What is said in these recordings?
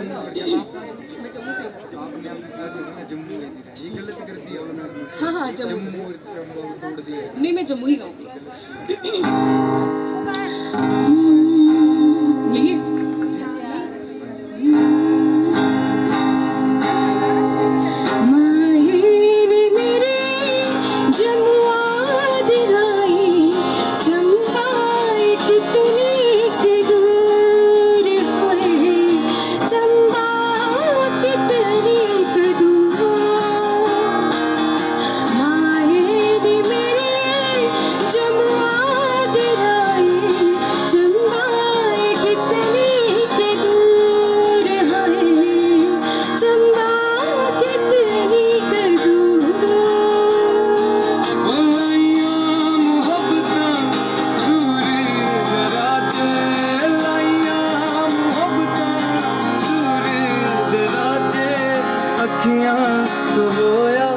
मैं जम्मू से हूँ। आपने अपने क्लास में जम्मू गई थी, ये गलत कर दिया उन्होंने। हाँ हाँ जम्मू। जम्मू और चंबा को तोड़ दिया। नहीं मैं जम्मू ही गाऊंगी। यही है। मायने मेरे जमुआ दिलाई, चंबा कितनी के दूर है, चंबा कितनी के दूर। मायने मेरे जमुआ दिलाई, चंबा कितनी के दूर है, चंबा कितनी के दूर। अखियां तो होया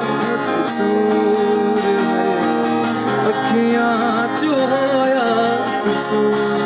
कसूर है, अखियां तो होया कसूर।